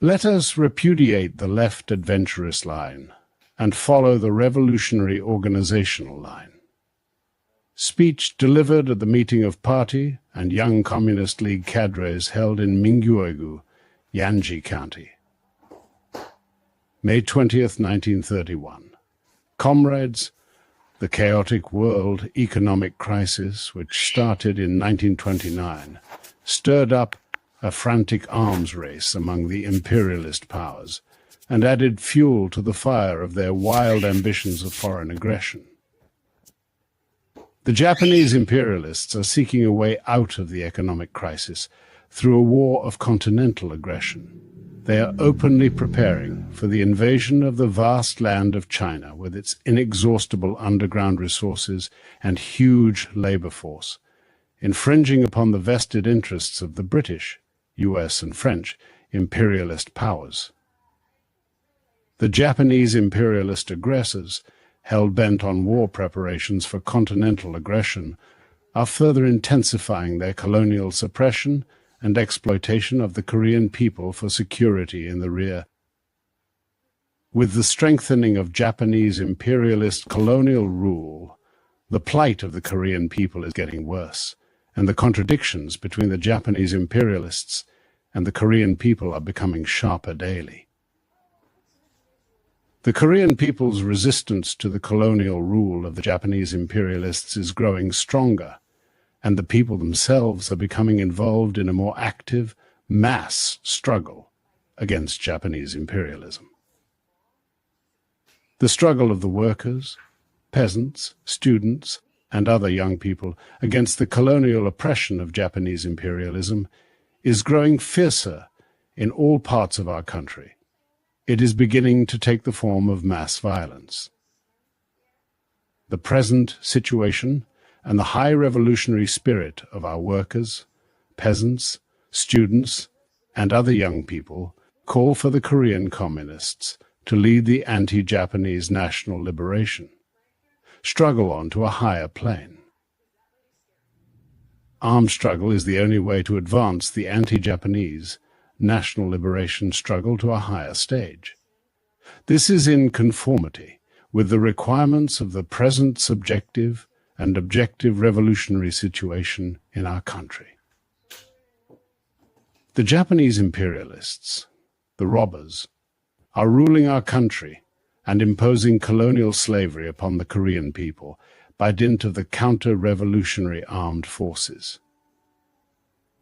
Let us repudiate the left adventurist line and follow the revolutionary organizational line. Speech delivered at the meeting of Party and Young Communist League cadres held in Mingyuegou, Yanji County. May 20th, 1931. Comrades, the chaotic world economic crisis, which started in 1929, stirred up a frantic arms race among the imperialist powers and added fuel to the fire of their wild ambitions of foreign aggression. The Japanese imperialists are seeking a way out of the economic crisis through a war of continental aggression. They are openly preparing for the invasion of the vast land of China with its inexhaustible underground resources and huge labor force, infringing upon the vested interests of the British, US and French imperialist powers. The Japanese imperialist aggressors, hell-bent on war preparations for continental aggression, are further intensifying their colonial suppression and exploitation of the Korean people for security in the rear. With the strengthening of Japanese imperialist colonial rule, the plight of the Korean people is getting worse, and the contradictions between the Japanese imperialists and the Korean people are becoming sharper daily. The Korean people's resistance to the colonial rule of the Japanese imperialists is growing stronger, and the people themselves are becoming involved in a more active, mass struggle against Japanese imperialism. The struggle of the workers, peasants, students, and other young people against the colonial oppression of Japanese imperialism is growing fiercer in all parts of our country. It is beginning to take the form of mass violence. The present situation and the high revolutionary spirit of our workers, peasants, students, and other young people call for the Korean communists to lead the anti-Japanese national liberation, struggle on to a higher plane. Armed struggle is the only way to advance the anti-Japanese national liberation struggle to a higher stage. This is in conformity with the requirements of the present subjective and objective revolutionary situation in our country. The Japanese imperialists, the robbers, are ruling our country and imposing colonial slavery upon the Korean people by dint of the counter-revolutionary armed forces.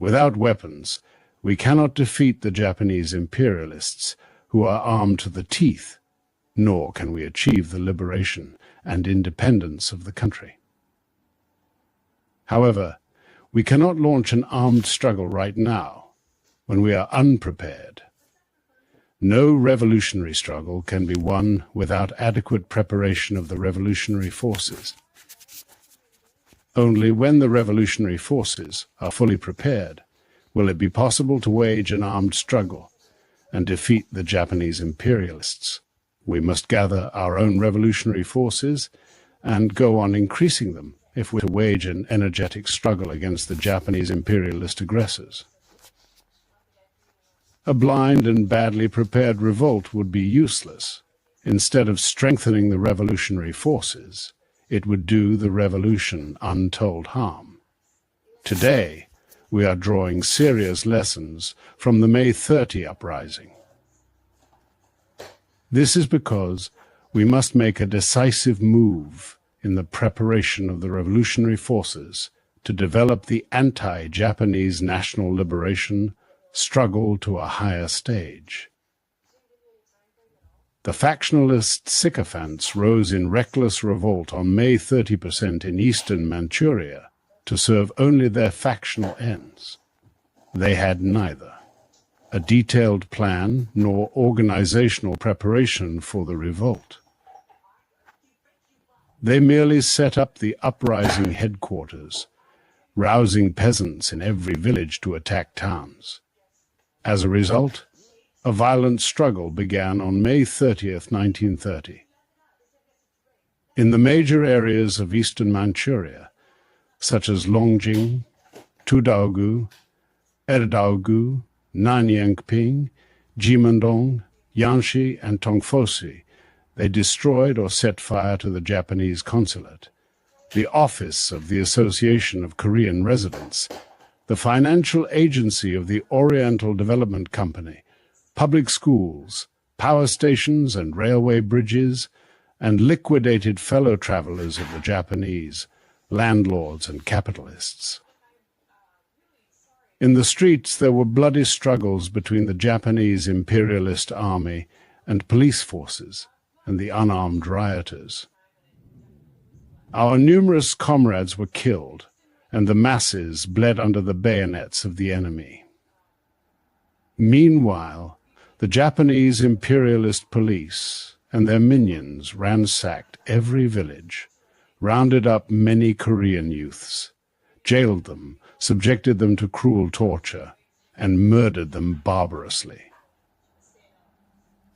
Without weapons, we cannot defeat the Japanese imperialists who are armed to the teeth, nor can we achieve the liberation and independence of the country. However, we cannot launch an armed struggle right now, when we are unprepared. No revolutionary struggle can be won without adequate preparation of the revolutionary forces. Only when the revolutionary forces are fully prepared will it be possible to wage an armed struggle and defeat the Japanese imperialists. We must gather our own revolutionary forces and go on increasing them if we're to wage an energetic struggle against the Japanese imperialist aggressors. A blind and badly prepared revolt would be useless. Instead of strengthening the revolutionary forces, it would do the revolution untold harm. Today, we are drawing serious lessons from the May 30 uprising. This is because we must make a decisive move in the preparation of the revolutionary forces to develop the anti-Japanese national liberation struggle to a higher stage. The factionalist sycophants rose in reckless revolt on May 30% in eastern Manchuria to serve only their factional ends. They had neither a detailed plan nor organizational preparation for the revolt. They merely set up the uprising headquarters, rousing peasants in every village to attack towns. As a result, a violent struggle began on May 30th, 1930. In the major areas of eastern Manchuria, such as Longjing, Tudaogu, Erdaogu, Nanyangping, Jimandong, Yanji, and Tongfosi, they destroyed or set fire to the Japanese consulate, the office of the Association of Korean Residents, the financial agency of the Oriental Development Company, public schools, power stations and railway bridges, and liquidated fellow travelers of the Japanese, landlords and capitalists. In the streets there were bloody struggles between the Japanese imperialist army and police forces and the unarmed rioters. Our numerous comrades were killed, and the masses bled under the bayonets of the enemy. Meanwhile, the Japanese imperialist police and their minions ransacked every village, rounded up many Korean youths, jailed them, subjected them to cruel torture, and murdered them barbarously.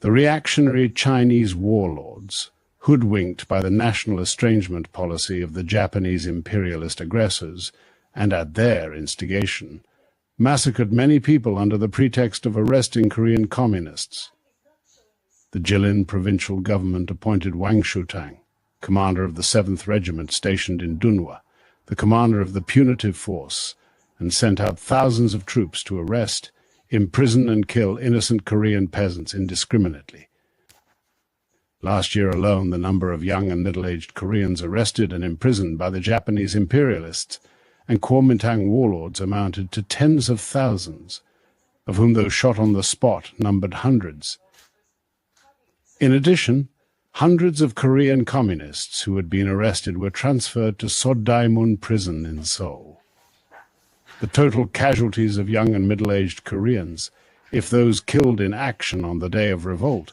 The reactionary Chinese warlords, hoodwinked by the national estrangement policy of the Japanese imperialist aggressors, and at their instigation, massacred many people under the pretext of arresting Korean communists. The Jilin provincial government appointed Wang Shutang, commander of the 7th Regiment stationed in Dunhua, the commander of the punitive force, and sent out thousands of troops to arrest, imprison and kill innocent Korean peasants indiscriminately. Last year alone, the number of young and middle-aged Koreans arrested and imprisoned by the Japanese imperialists and Kuomintang warlords amounted to tens of thousands, of whom those shot on the spot numbered hundreds. In addition, hundreds of Korean communists who had been arrested were transferred to Sodaimun prison in Seoul. The total casualties of young and middle-aged Koreans, if those killed in action on the day of revolt,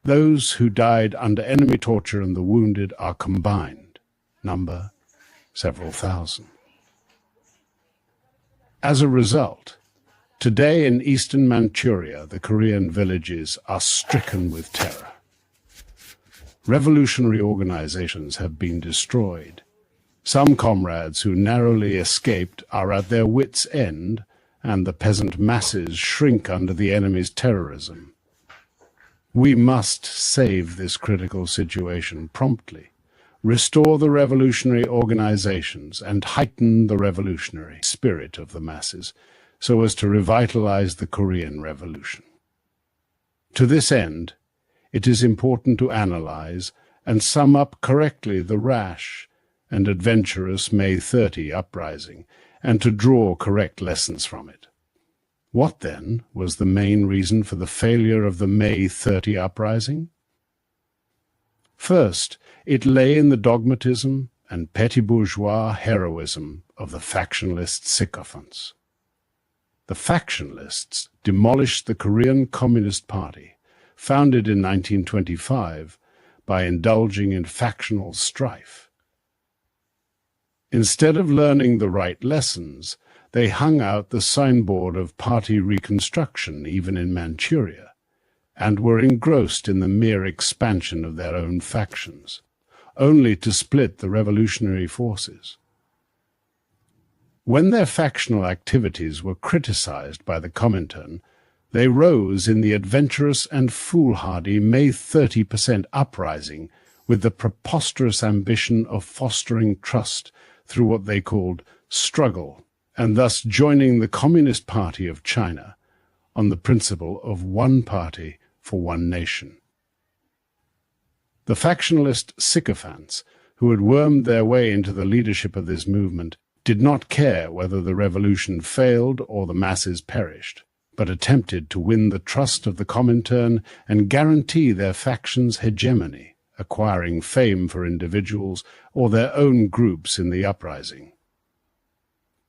those who died under enemy torture and the wounded are combined, number several thousand. As a result, today in eastern Manchuria, the Korean villages are stricken with terror. Revolutionary organizations have been destroyed. Some comrades who narrowly escaped are at their wits' end, and the peasant masses shrink under the enemy's terrorism. We must save this critical situation promptly, restore the revolutionary organizations, and heighten the revolutionary spirit of the masses so as to revitalize the Korean Revolution. To this end, it is important to analyze and sum up correctly the rash and adventurous May 30 uprising, and to draw correct lessons from it. What, then, was the main reason for the failure of the May 30 uprising? First, it lay in the dogmatism and petty bourgeois heroism of the factionalist sycophants. The factionalists demolished the Korean Communist Party, founded in 1925, by indulging in factional strife. Instead of learning the right lessons, they hung out the signboard of party reconstruction even in Manchuria, and were engrossed in the mere expansion of their own factions, only to split the revolutionary forces. When their factional activities were criticized by the Comintern, they rose in the adventurous and foolhardy May 30% uprising with the preposterous ambition of fostering trust through what they called struggle, and thus joining the Communist Party of China on the principle of one party for one nation. The factionalist sycophants, who had wormed their way into the leadership of this movement, did not care whether the revolution failed or the masses perished, but attempted to win the trust of the Comintern and guarantee their faction's hegemony, acquiring fame for individuals or their own groups in the uprising.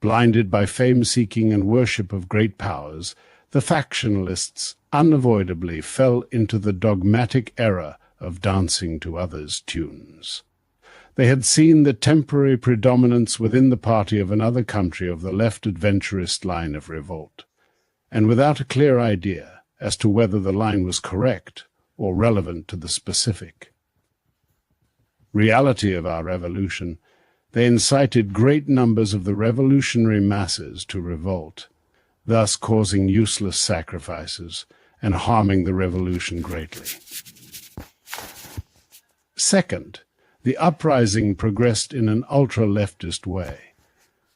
Blinded by fame-seeking and worship of great powers, the factionalists unavoidably fell into the dogmatic error of dancing to others' tunes. They had seen the temporary predominance within the party of another country of the left adventurist line of revolt, and without a clear idea as to whether the line was correct or relevant to the specific reality of our revolution, they incited great numbers of the revolutionary masses to revolt, thus causing useless sacrifices and harming the revolution greatly. Second, the uprising progressed in an ultra-leftist way.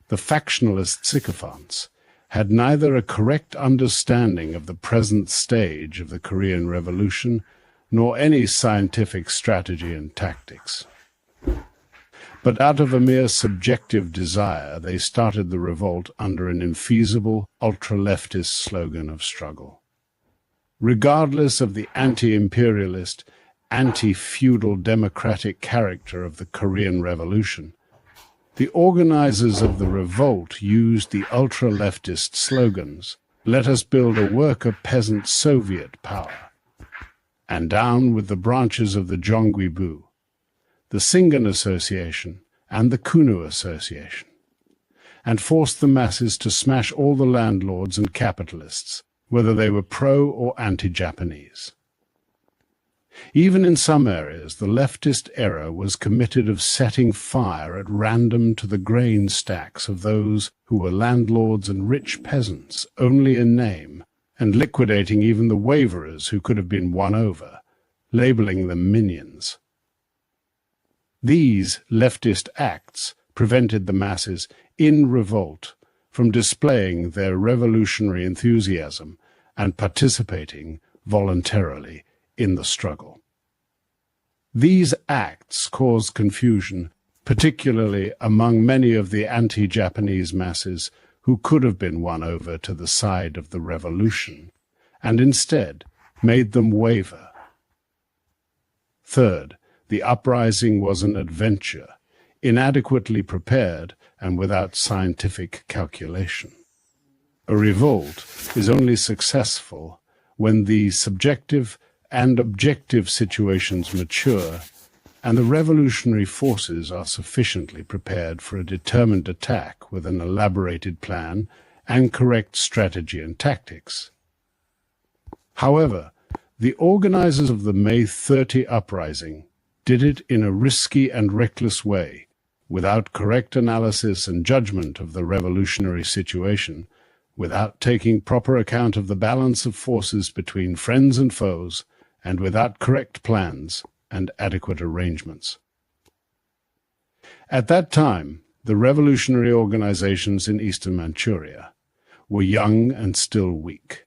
The factionalist sycophants had neither a correct understanding of the present stage of the Korean Revolution nor any scientific strategy and tactics. But out of a mere subjective desire, they started the revolt under an infeasible, ultra-leftist slogan of struggle. Regardless of the anti-imperialist, anti-feudal democratic character of the Korean Revolution, the organizers of the revolt used the ultra-leftist slogans, "Let us build a worker peasant Soviet power," and "Down with the branches of the Jongwibu," the Singan Association and the Kunu Association, and forced the masses to smash all the landlords and capitalists, whether they were pro- or anti-Japanese. Even in some areas, the leftist era was committed of setting fire at random to the grain stacks of those who were landlords and rich peasants only in name, and liquidating even the waverers who could have been won over, labeling them minions. These leftist acts prevented the masses in revolt from displaying their revolutionary enthusiasm and participating voluntarily in the struggle. These acts caused confusion, particularly among many of the anti-Japanese masses who could have been won over to the side of the revolution, and instead made them waver. Third, the uprising was an adventure, inadequately prepared and without scientific calculation. A revolt is only successful when the subjective and objective situations mature and the revolutionary forces are sufficiently prepared for a determined attack with an elaborated plan and correct strategy and tactics. However, the organizers of the May 30 uprising did it in a risky and reckless way, without correct analysis and judgment of the revolutionary situation, without taking proper account of the balance of forces between friends and foes, and without correct plans and adequate arrangements. At that time, the revolutionary organizations in Eastern Manchuria were young and still weak.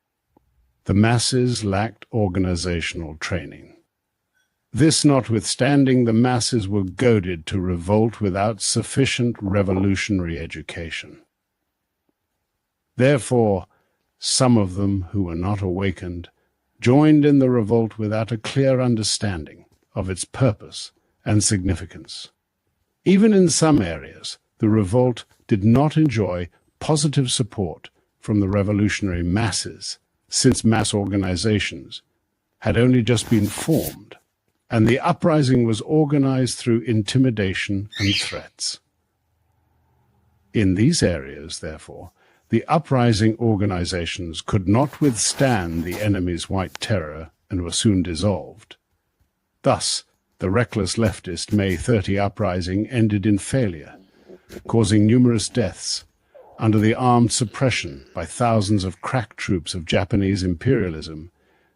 The masses lacked organizational training. This notwithstanding, the masses were goaded to revolt without sufficient revolutionary education. Therefore, some of them who were not awakened joined in the revolt without a clear understanding of its purpose and significance. Even in some areas, the revolt did not enjoy positive support from the revolutionary masses, since mass organizations had only just been formed, and the uprising was organized through intimidation and threats. In these areas, therefore, the uprising organizations could not withstand the enemy's white terror and were soon dissolved. Thus, the reckless leftist May 30 uprising ended in failure, causing numerous deaths under the armed suppression by thousands of crack troops of Japanese imperialism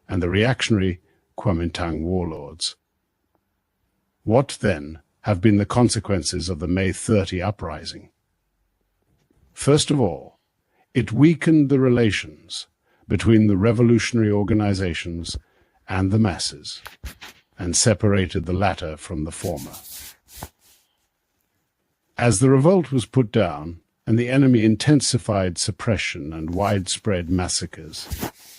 and the reactionary Kuomintang warlords. What, then, have been the consequences of the May 30 uprising? First of all, it weakened the relations between the revolutionary organizations and the masses, and separated the latter from the former. As the revolt was put down, and the enemy intensified suppression and widespread massacres,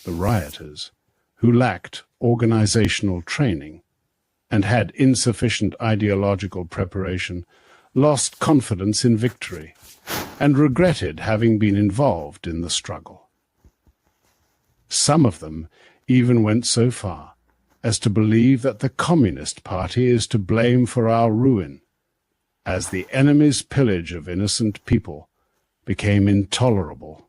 the rioters, who lacked organizational training and had insufficient ideological preparation, lost confidence in victory and regretted having been involved in the struggle. Some of them even went so far as to believe that the Communist Party is to blame for our ruin, as the enemy's pillage of innocent people became intolerable.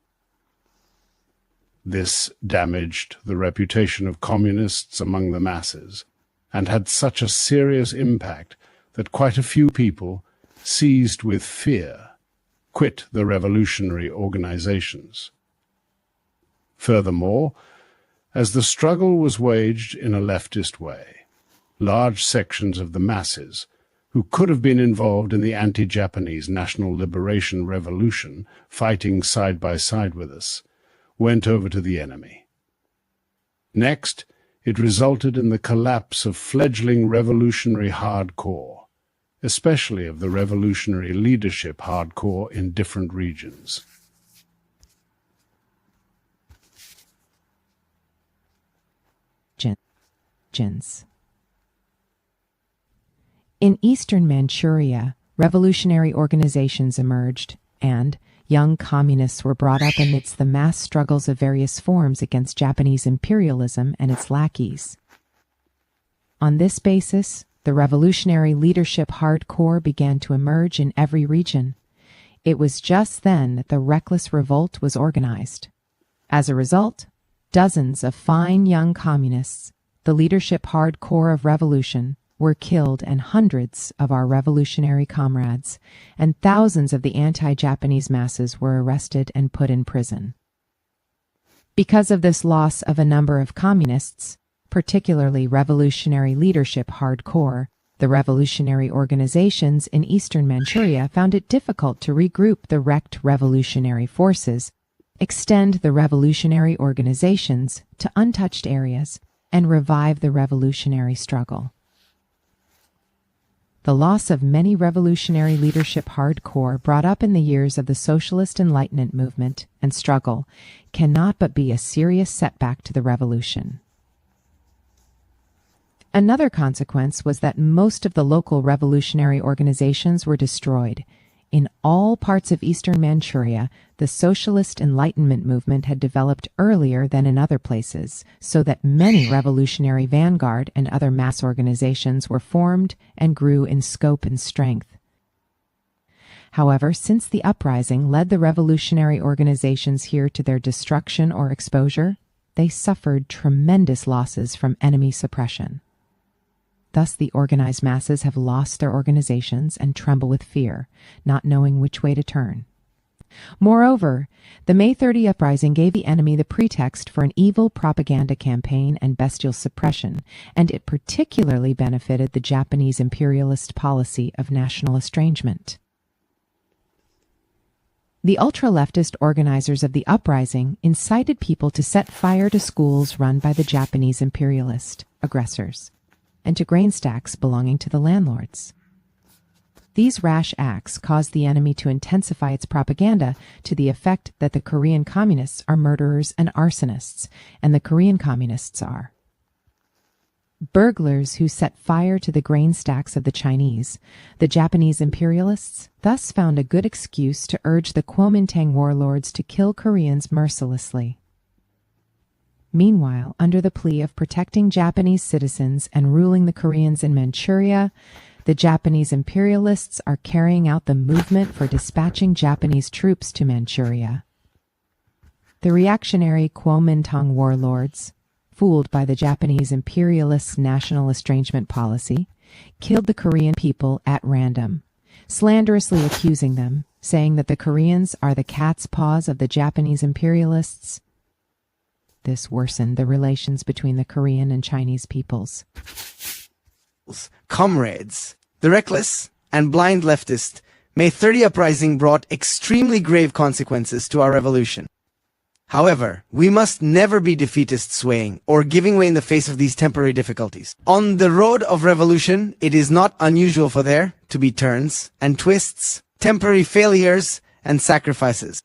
This damaged the reputation of communists among the masses, and had such a serious impact that quite a few people, seized with fear, quit the revolutionary organizations. Furthermore, as the struggle was waged in a leftist way. Large sections of the masses, who could have been involved in the anti-Japanese National Liberation Revolution, fighting side by side with us, went over to the enemy. Next, it resulted in the collapse of fledgling revolutionary hardcore, especially of the revolutionary leadership hardcore in different regions. In eastern Manchuria, revolutionary organizations emerged, and young communists were brought up amidst the mass struggles of various forms against Japanese imperialism and its lackeys. On this basis, the revolutionary leadership hardcore began to emerge in every region. It was just then that the reckless revolt was organized. As a result, dozens of fine young communists, the leadership hardcore of revolution, were killed, and hundreds of our revolutionary comrades and thousands of the anti-Japanese masses were arrested and put in prison. Because of this loss of a number of communists, particularly revolutionary leadership hardcore, the revolutionary organizations in eastern Manchuria found it difficult to regroup the wrecked revolutionary forces, extend the revolutionary organizations to untouched areas, and revive the revolutionary struggle. The loss of many revolutionary leadership hardcore brought up in the years of the Socialist Enlightenment movement and struggle cannot but be a serious setback to the revolution. Another consequence was that most of the local revolutionary organizations were destroyed. In all parts of eastern Manchuria, the Socialist Enlightenment movement had developed earlier than in other places, so that many revolutionary vanguard and other mass organizations were formed and grew in scope and strength. However, since the uprising led the revolutionary organizations here to their destruction or exposure, they suffered tremendous losses from enemy suppression. Thus, the organized masses have lost their organizations and tremble with fear, not knowing which way to turn. Moreover, the May 30 uprising gave the enemy the pretext for an evil propaganda campaign and bestial suppression, and it particularly benefited the Japanese imperialist policy of national estrangement. The ultra-leftist organizers of the uprising incited people to set fire to schools run by the Japanese imperialist aggressors, and to grain stacks belonging to the landlords. These rash acts caused the enemy to intensify its propaganda to the effect that the Korean communists are murderers and arsonists, and the Korean communists are burglars who set fire to the grain stacks of the Chinese. The Japanese imperialists thus found a good excuse to urge the Kuomintang warlords to kill Koreans mercilessly. Meanwhile, under the plea of protecting Japanese citizens and ruling the Koreans in Manchuria, the Japanese imperialists are carrying out the movement for dispatching Japanese troops to Manchuria. The reactionary Kuomintang warlords, fooled by the Japanese imperialists' national estrangement policy, killed the Korean people at random, slanderously accusing them, saying that the Koreans are the cat's paws of the Japanese imperialists. This worsened the relations between the Korean and Chinese peoples. Comrades, the reckless and blind leftist May 30 uprising brought extremely grave consequences to our revolution. However, we must never be defeatist swaying or giving way in the face of these temporary difficulties. On the road of revolution, it is not unusual for there to be turns and twists, temporary failures and sacrifices.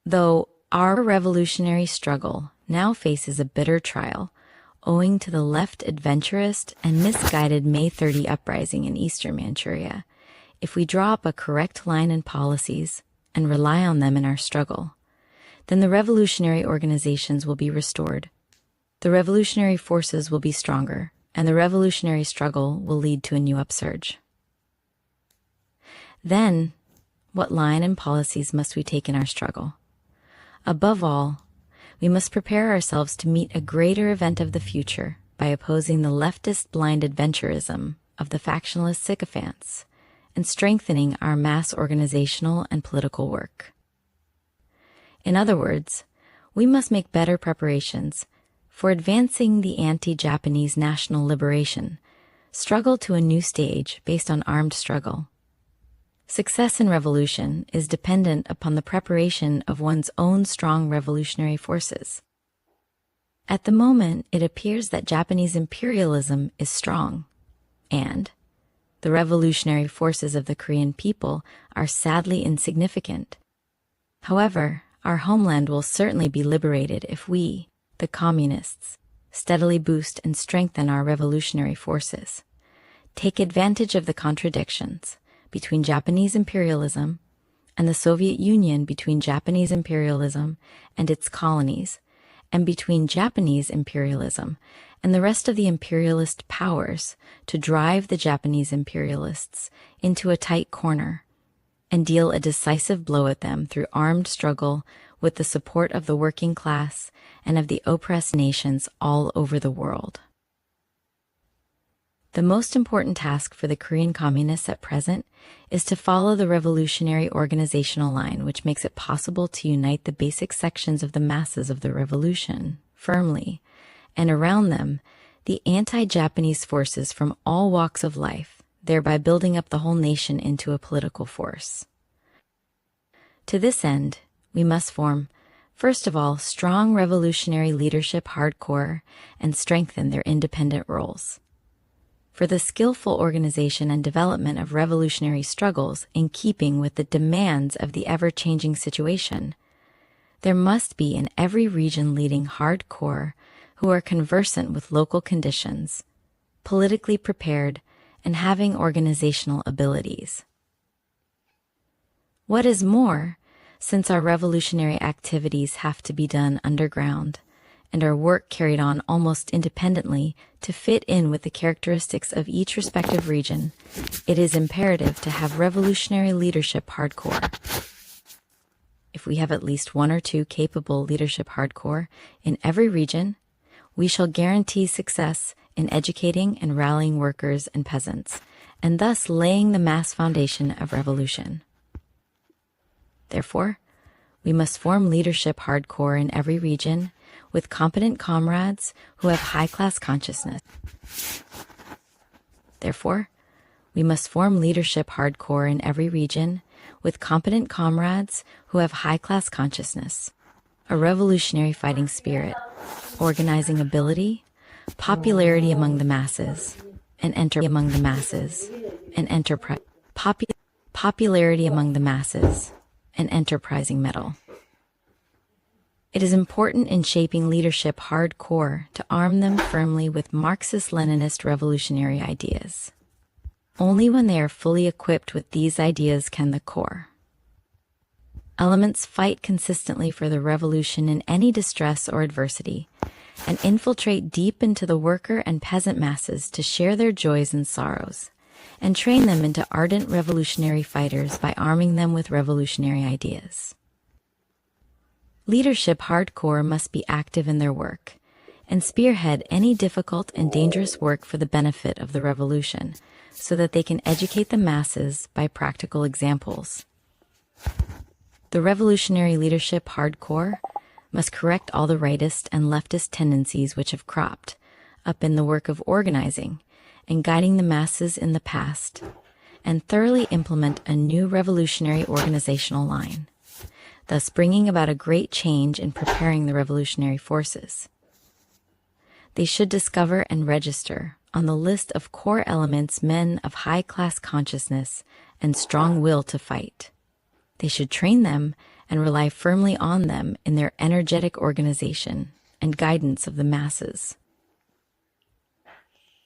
Though our revolutionary struggle now faces a bitter trial, owing to the left adventurist and misguided May 30 uprising in eastern Manchuria, if we draw up a correct line in policies and rely on them in our struggle, then the revolutionary organizations will be restored, the revolutionary forces will be stronger, and the revolutionary struggle will lead to a new upsurge. Then, what line and policies must we take in our struggle? Above all, we must prepare ourselves to meet a greater event of the future, by opposing the leftist blind adventurism of the factionalist sycophants and strengthening our mass organizational and political work. In other words, we must make better preparations for advancing the anti-Japanese national liberation struggle to a new stage based on armed struggle. Success in revolution is dependent upon the preparation of one's own strong revolutionary forces. At the moment, it appears that Japanese imperialism is strong, and the revolutionary forces of the Korean people are sadly insignificant. However, our homeland will certainly be liberated if we, the communists, steadily boost and strengthen our revolutionary forces, take advantage of the contradictions between Japanese imperialism and the Soviet Union, between Japanese imperialism and its colonies, and between Japanese imperialism and the rest of the imperialist powers to drive the Japanese imperialists into a tight corner and deal a decisive blow at them through armed struggle with the support of the working class and of the oppressed nations all over the world. The most important task for the Korean communists at present is to follow the revolutionary organizational line, which makes it possible to unite the basic sections of the masses of the revolution firmly, and around them, the anti-Japanese forces from all walks of life, thereby building up the whole nation into a political force. To this end, we must form, first of all, strong revolutionary leadership hardcore and strengthen their independent roles. For the skillful organization and development of revolutionary struggles in keeping with the demands of the ever-changing situation, there must be in every region leading hardcore who are conversant with local conditions, politically prepared, and having organizational abilities. What is more, since our revolutionary activities have to be done underground, and our work carried on almost independently to fit in with the characteristics of each respective region, it is imperative to have revolutionary leadership hardcore. If we have at least one or two capable leadership hardcore in every region, we shall guarantee success in educating and rallying workers and peasants, and thus laying the mass foundation of revolution. Therefore, we must form leadership hardcore in every region with competent comrades who have high-class consciousness. Therefore, we must form leadership hardcore in every region with competent comrades who have high-class consciousness, a revolutionary fighting spirit, organizing ability, popularity among the masses, and among the masses, and popularity among the masses, and enterprising mettle. It is important in shaping leadership hardcore to arm them firmly with Marxist-Leninist revolutionary ideas. Only when they are fully equipped with these ideas can the core elements fight consistently for the revolution in any distress or adversity, and infiltrate deep into the worker and peasant masses to share their joys and sorrows, and train them into ardent revolutionary fighters by arming them with revolutionary ideas. Leadership hardcore must be active in their work, and spearhead any difficult and dangerous work for the benefit of the revolution, so that they can educate the masses by practical examples. The revolutionary leadership hardcore must correct all the rightist and leftist tendencies which have cropped up in the work of organizing and guiding the masses in the past, and thoroughly implement a new revolutionary organizational line, thus bringing about a great change in preparing the revolutionary forces. They should discover and register on the list of core elements men of high-class consciousness and strong will to fight. They should train them and rely firmly on them in their energetic organization and guidance of the masses.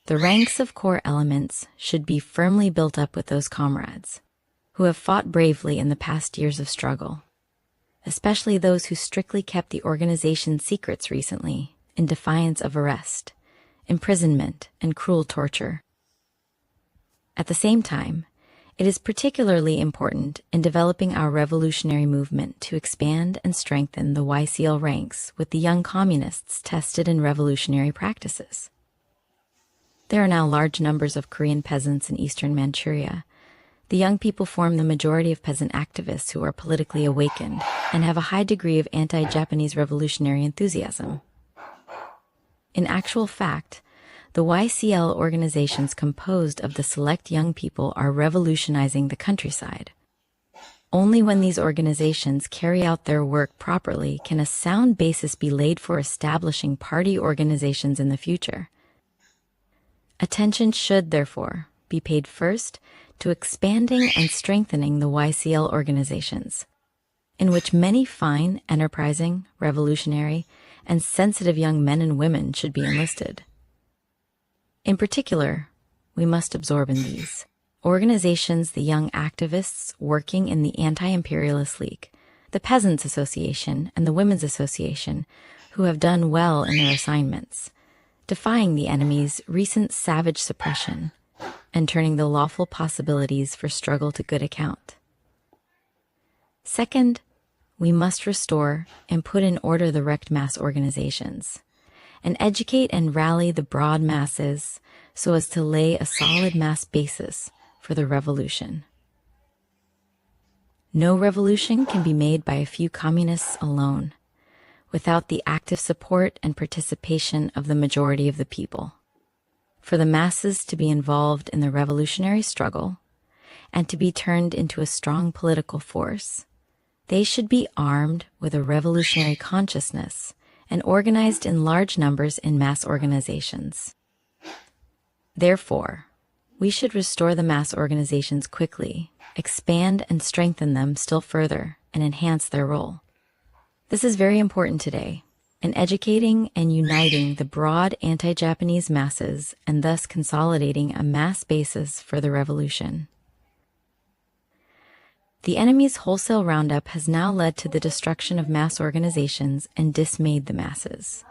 The ranks of core elements should be firmly built up with those comrades who have fought bravely in the past years of struggle, especially those who strictly kept the organization's secrets recently in defiance of arrest, imprisonment, and cruel torture. At the same time, it is particularly important in developing our revolutionary movement to expand and strengthen the YCL ranks with the young communists tested in revolutionary practices. There are now large numbers of Korean peasants in eastern Manchuria. The young people form the majority of peasant activists who are politically awakened and have a high degree of anti-Japanese revolutionary enthusiasm. In actual fact, the YCL organizations composed of the select young people are revolutionizing the countryside. Only when these organizations carry out their work properly can a sound basis be laid for establishing party organizations in the future. Attention should, therefore, be paid first to expanding and strengthening the YCL organizations, in which many fine, enterprising, revolutionary, and sensitive young men and women should be enlisted. In particular, we must absorb in these organizations the young activists working in the Anti-Imperialist League, the Peasants' Association, and the Women's Association, who have done well in their assignments, defying the enemy's recent savage suppression and turning the lawful possibilities for struggle to good account. Second, we must restore and put in order the wrecked mass organizations, and educate and rally the broad masses so as to lay a solid mass basis for the revolution. No revolution can be made by a few communists alone, without the active support and participation of the majority of the people. For the masses to be involved in the revolutionary struggle and to be turned into a strong political force, they should be armed with a revolutionary consciousness and organized in large numbers in mass organizations. Therefore, we should restore the mass organizations quickly, expand and strengthen them still further, and enhance their role. This is very important today, in educating and uniting the broad anti-Japanese masses and thus consolidating a mass basis for the revolution. The enemy's wholesale roundup has now led to the destruction of mass organizations and dismayed the masses.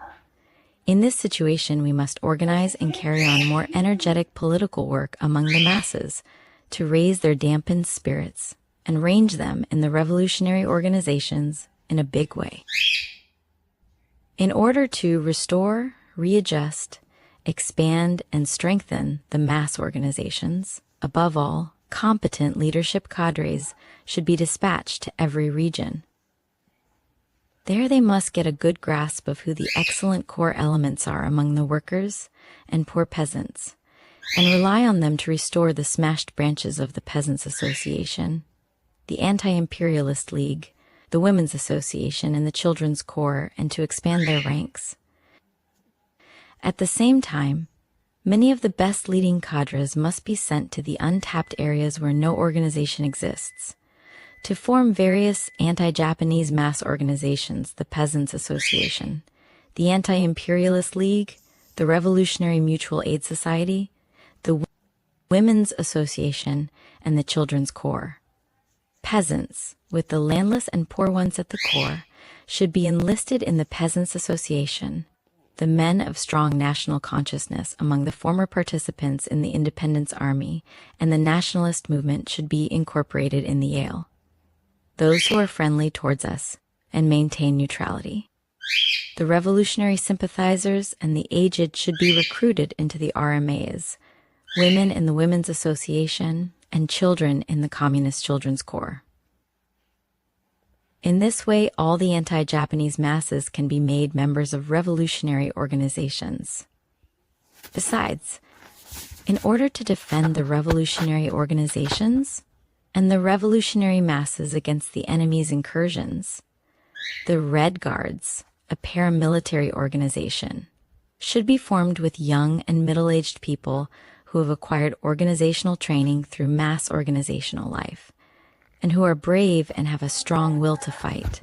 In this situation, we must organize and carry on more energetic political work among the masses to raise their dampened spirits and range them in the revolutionary organizations in a big way. In order to restore, readjust, expand, and strengthen the mass organizations, above all, competent leadership cadres should be dispatched to every region. There they must get a good grasp of who the excellent core elements are among the workers and poor peasants, and rely on them to restore the smashed branches of the Peasants' Association, the Anti-Imperialist League, the Women's Association, and the Children's Corps, and to expand their ranks. At the same time, many of the best leading cadres must be sent to the untapped areas where no organization exists, to form various anti-Japanese mass organizations, the Peasants' Association, the Anti-Imperialist League, the Revolutionary Mutual Aid Society, the Women's Association, and the Children's Corps. Peasants, with the landless and poor ones at the core, should be enlisted in the Peasants' Association. The men of strong national consciousness among the former participants in the Independence Army and the nationalist movement should be incorporated in the Yale. Those who are friendly towards us and maintain neutrality. The revolutionary sympathizers and the aged should be recruited into the RMAs, women in the Women's Association, and children in the Communist Children's Corps. In this way, all the anti-Japanese masses can be made members of revolutionary organizations. Besides, in order to defend the revolutionary organizations and the revolutionary masses against the enemy's incursions, the Red Guards, a paramilitary organization, should be formed with young and middle-aged people who have acquired organizational training through mass organizational life, and who are brave and have a strong will to fight.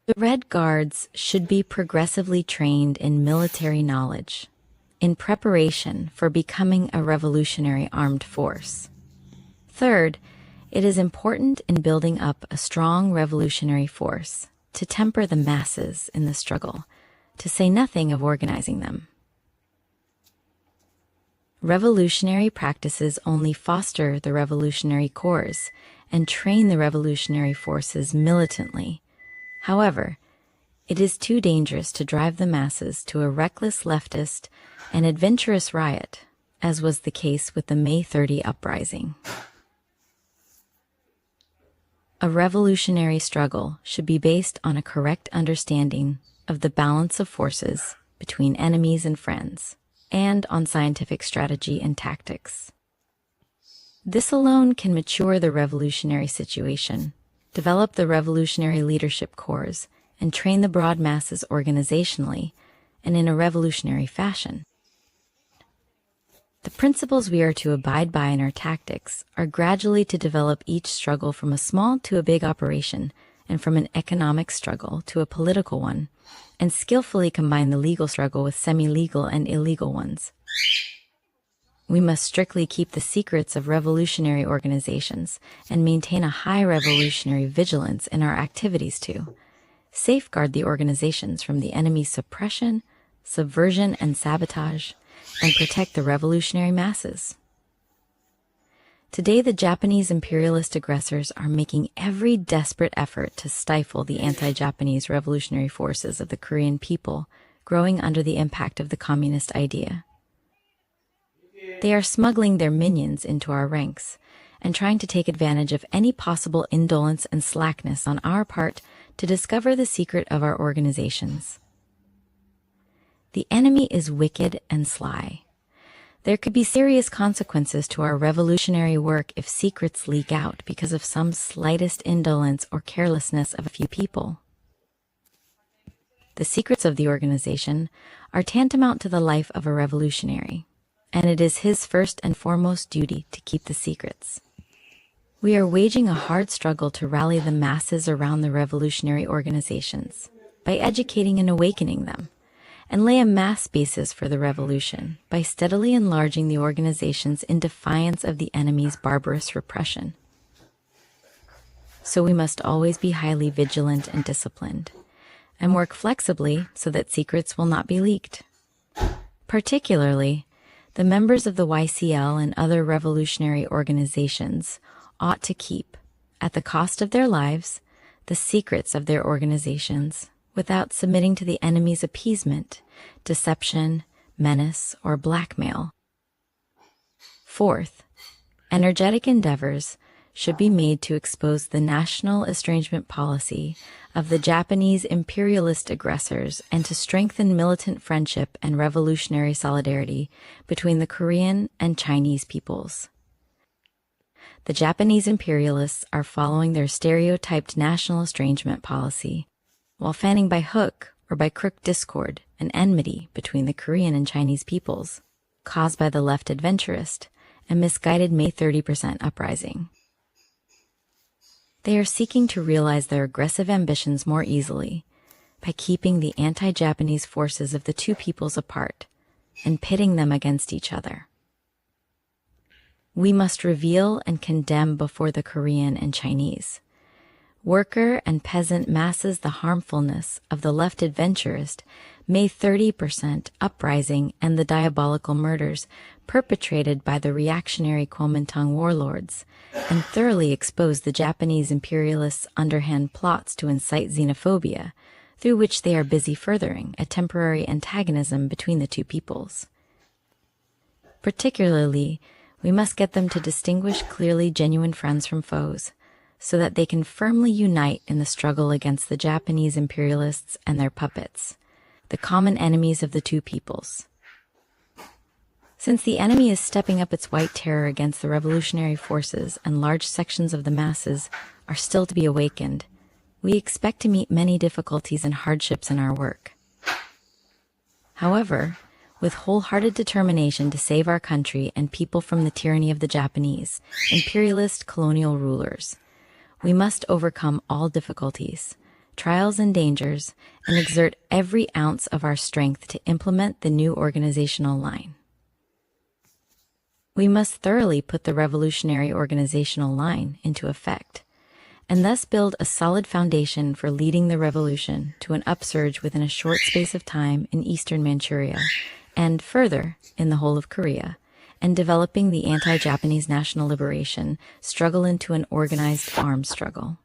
The Red Guards should be progressively trained in military knowledge, in preparation for becoming a revolutionary armed force. Third, it is important in building up a strong revolutionary force to temper the masses in the struggle, to say nothing of organizing them. Revolutionary practices only foster the revolutionary corps and train the revolutionary forces militantly. However, it is too dangerous to drive the masses to a reckless leftist and adventurous riot, as was the case with the May 30 uprising. A revolutionary struggle should be based on a correct understanding of the balance of forces between enemies and friends, and on scientific strategy and tactics. This alone can mature the revolutionary situation, develop the revolutionary leadership corps, and train the broad masses organizationally and in a revolutionary fashion. The principles we are to abide by in our tactics are gradually to develop each struggle from a small to a big operation, and from an economic struggle to a political one, and skillfully combine the legal struggle with semi-legal and illegal ones. We must strictly keep the secrets of revolutionary organizations and maintain a high revolutionary vigilance in our activities to safeguard the organizations from the enemy's suppression, subversion, and sabotage, and protect the revolutionary masses. Today, the Japanese imperialist aggressors are making every desperate effort to stifle the anti-Japanese revolutionary forces of the Korean people growing under the impact of the communist idea. They are smuggling their minions into our ranks and trying to take advantage of any possible indolence and slackness on our part to discover the secret of our organizations. The enemy is wicked and sly. There could be serious consequences to our revolutionary work if secrets leak out because of some slightest indolence or carelessness of a few people. The secrets of the organization are tantamount to the life of a revolutionary, and it is his first and foremost duty to keep the secrets. We are waging a hard struggle to rally the masses around the revolutionary organizations by educating and awakening them, and lay a mass basis for the revolution by steadily enlarging the organizations in defiance of the enemy's barbarous repression. So we must always be highly vigilant and disciplined, and work flexibly so that secrets will not be leaked. Particularly, the members of the YCL and other revolutionary organizations ought to keep, at the cost of their lives, the secrets of their organizations, without submitting to the enemy's appeasement, deception, menace, or blackmail. Fourth, energetic endeavors should be made to expose the national estrangement policy of the Japanese imperialist aggressors and to strengthen militant friendship and revolutionary solidarity between the Korean and Chinese peoples. The Japanese imperialists are following their stereotyped national estrangement policy, while fanning by hook or by crook discord and enmity between the Korean and Chinese peoples, caused by the left adventurist and misguided May 30% uprising. They are seeking to realize their aggressive ambitions more easily by keeping the anti-Japanese forces of the two peoples apart and pitting them against each other. We must reveal and condemn before the Korean and Chinese, worker and peasant masses the harmfulness of the left adventurist May 30% uprising and the diabolical murders perpetrated by the reactionary Kuomintang warlords, and thoroughly expose the Japanese imperialists' underhand plots to incite xenophobia, through which they are busy furthering a temporary antagonism between the two peoples. Particularly, we must get them to distinguish clearly genuine friends from foes, so that they can firmly unite in the struggle against the Japanese imperialists and their puppets, the common enemies of the two peoples. Since the enemy is stepping up its white terror against the revolutionary forces and large sections of the masses are still to be awakened, we expect to meet many difficulties and hardships in our work. However, with wholehearted determination to save our country and people from the tyranny of the Japanese, imperialist colonial rulers, we must overcome all difficulties, trials, and dangers, and exert every ounce of our strength to implement the new organizational line. We must thoroughly put the revolutionary organizational line into effect, and thus build a solid foundation for leading the revolution to an upsurge within a short space of time in eastern Manchuria, and further in the whole of Korea, and developing the anti-Japanese national liberation struggle into an organized armed struggle.